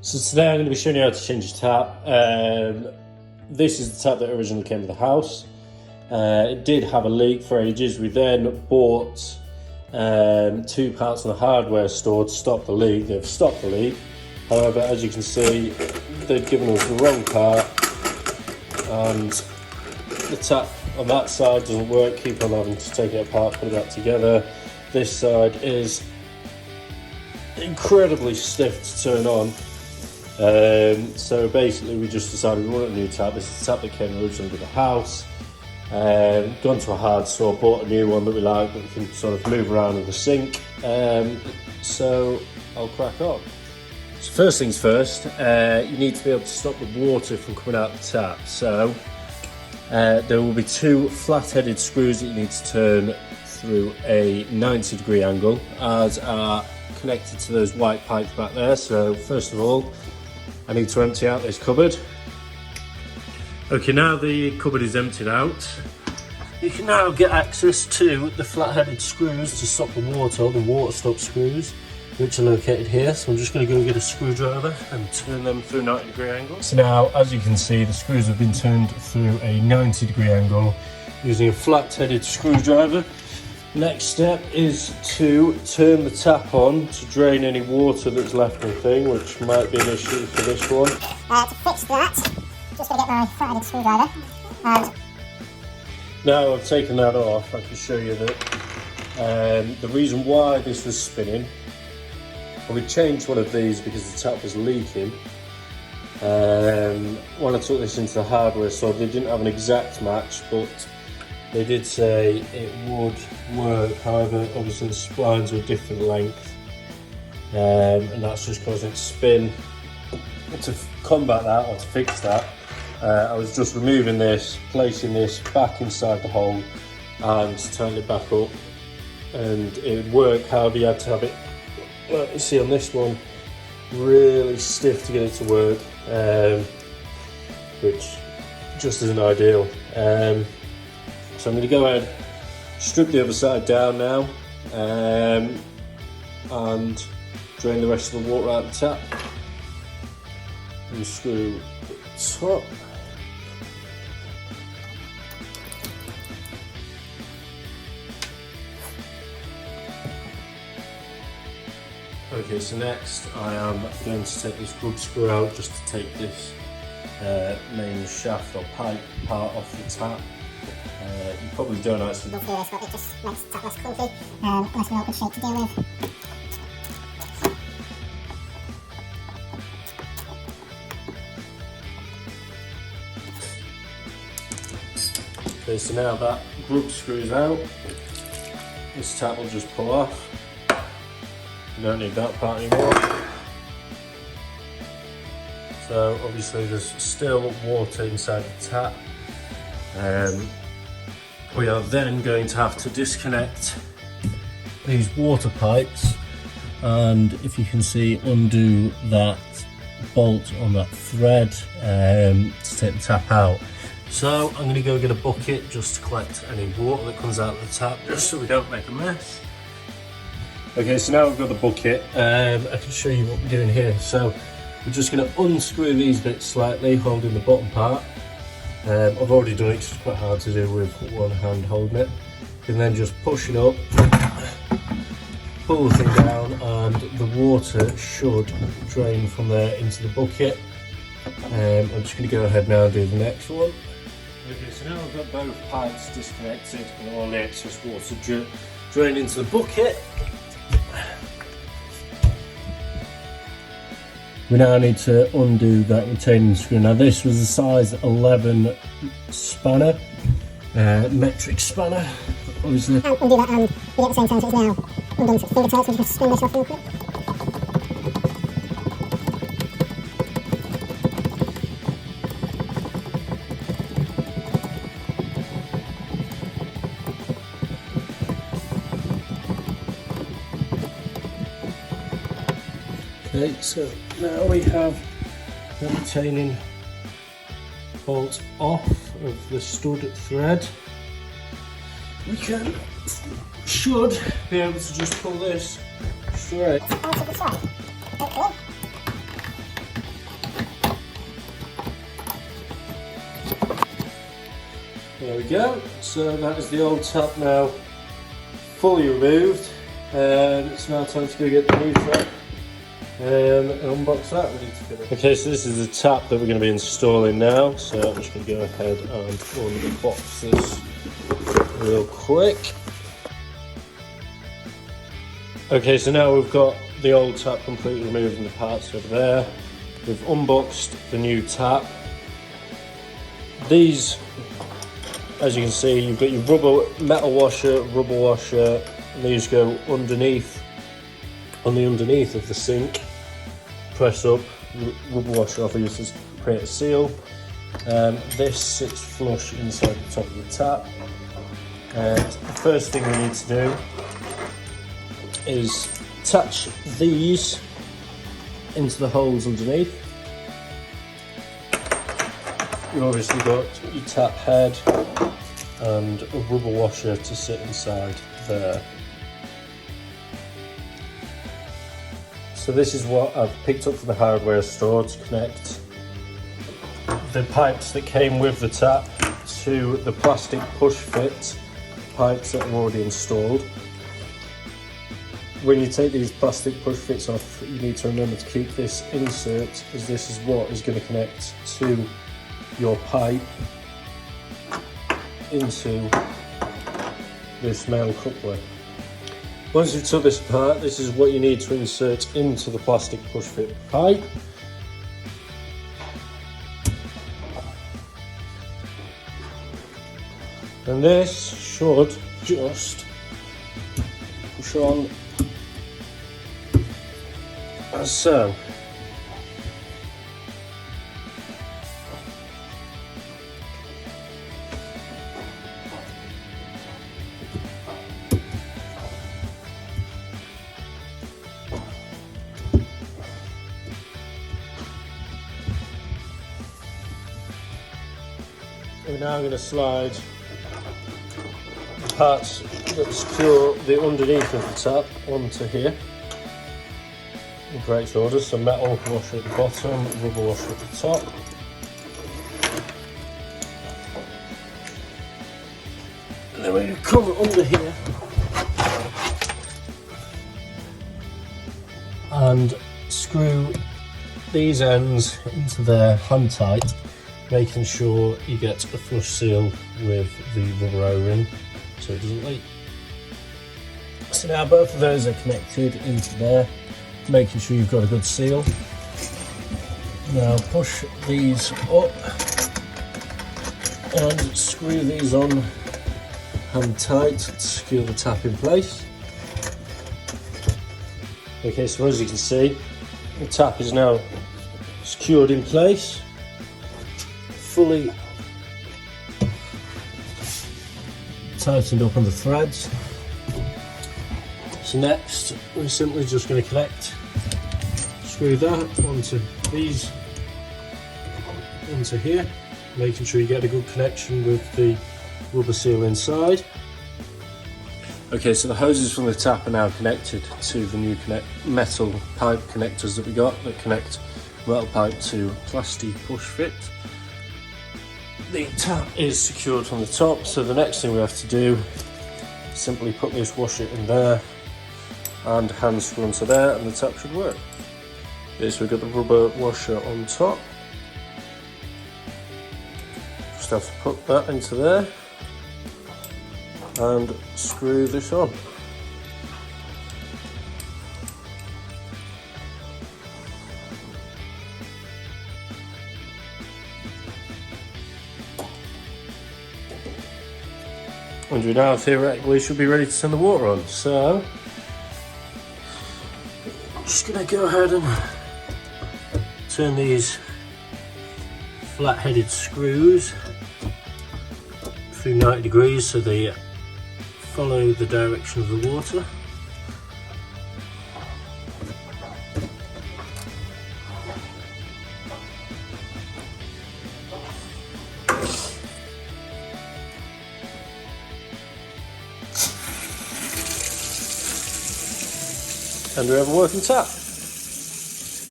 So today I'm going to be showing you how to change your tap. This is the tap that originally came with the house. It did have a leak for ages. We then bought 2 parts of the hardware store to stop the leak. They've stopped the leak. However, as you can see, they've given us the wrong part and the tap on that side doesn't work. Keep on having to take it apart, put it back together. This side is incredibly stiff to turn on. So basically we just decided we want a new tap. This is the tap that came originally with the house. Gone to a hard store, bought a new one that we like, that we can sort of move around in the sink. So I'll crack on. So first things first, you need to be able to stop the water from coming out the tap. So there will be 2 flat-headed screws that you need to turn through a 90-degree angle, as are connected to those white pipes back there. So first of all, I need to empty out this cupboard. Okay, now the cupboard is emptied out, you can now get access to the flat-headed screws to stop the water stop screws, which are located here. So I'm just going to go get a screwdriver and turn them through 90-degree angles. So now, as you can see, the screws have been turned through a 90-degree angle using a flat-headed screwdriver. Next step is to turn the tap on to drain any water that's left in the thing, which might be an issue for this one. To fix that, just going to get my flat-headed screwdriver. Now I've taken that off, I can show you that the reason why this was spinning, we changed one of these because the tap was leaking. When I took this into the hardware store, they didn't have an exact match, but they did say it would work. However, obviously the splines were a different length, and that's just causing it to spin. To combat that, or to fix that, I was just removing this, placing this back inside the hole and turning it back up, and it would work. However, you had to have it, like you see on this one, really stiff to get it to work, which just isn't ideal. So I'm going to go ahead, strip the other side down now, and drain the rest of the water out of the tap. Unscrew the top. Okay, so next I am going to take this grub screw out, just to take this main shaft or pipe part off the tap. You probably don't actually love this, but it just makes the tap less clunky, less of an awkward shape to deal with. Okay, so now that grub screw is out, this tap will just pull off. You don't need that part anymore. So obviously there's still water inside the tap. We are then going to have to disconnect these water pipes, and if you can see, undo that bolt on that thread to take the tap out. So I'm going to go get a bucket just to collect any water that comes out of the tap, just so we don't make a mess. Okay, so now we've got the bucket, I can show you what we're doing here. So we're just going to unscrew these bits slightly, holding the bottom part. I've already done it, it's quite hard to do with one hand holding it. And then just push it up, pull the thing down, and the water should drain from there into the bucket. I'm just going to go ahead now and do the next one. Okay, so now I've got both pipes disconnected and all the excess water drain into the bucket. We now need to undo that retaining screw. Now this was a size 11 spanner, metric spanner, obviously. Undo that, and you get the same time, so it's now undone, so it's finger tight, so you just spin this off real quick. Okay, so now we have the retaining bolt off of the stud thread. We should be able to just pull this straight. There we go. So that is the old tap now fully removed. It's now time to go get the new tap and unbox that. Okay, so this is the tap that we're going to be installing now. So I'm just going to go ahead and unbox this real quick. Okay, so now we've got the old tap completely removed and the parts over there. We've unboxed the new tap. These, as you can see, you've got your metal washer, rubber washer, and these go underneath, on the underneath of the sink. Press up, rubber washer off, uses to create a seal. This sits flush inside the top of the tap. The first thing we need to do is attach these into the holes underneath. You've obviously got your tap head and a rubber washer to sit inside there. So this is what I've picked up from the hardware store to connect the pipes that came with the tap to the plastic push fit pipes that are already installed. When you take these plastic push fits off, you need to remember to keep this insert, as this is what is going to connect to your pipe into this male coupler. Once you've took this apart, this is what you need to insert into the plastic push fit pipe. And this should just push on as so. We're now going to slide the parts that secure the underneath of the tap onto here in correct order. So metal washer at the bottom, rubber washer at the top. And then we're going to cover it under here and screw these ends into there hand tight, making sure you get a flush seal with the rubber O-ring so it doesn't leak. So now both of those are connected into there, making sure you've got a good seal. Now push these up and screw these on hand tight to secure the tap in place. Okay, so as you can see, the tap is now secured in place, fully tightened up on the threads. So next we're simply just going to screw that onto these, onto here, making sure you get a good connection with the rubber seal inside. Okay, so the hoses from the tap are now connected to the new metal pipe connectors that we got that connect metal pipe to plastic push fit. The tap is secured from the top, so the next thing we have to do is simply put this washer in there and hand screw onto there, and the tap should work. Okay, so we've got the rubber washer on top. Just have to put that into there and screw this on. And we now theoretically should be ready to turn the water on. So, just going to go ahead and turn these flat-headed screws through 90 degrees so they follow the direction of the water. And we have a working tap.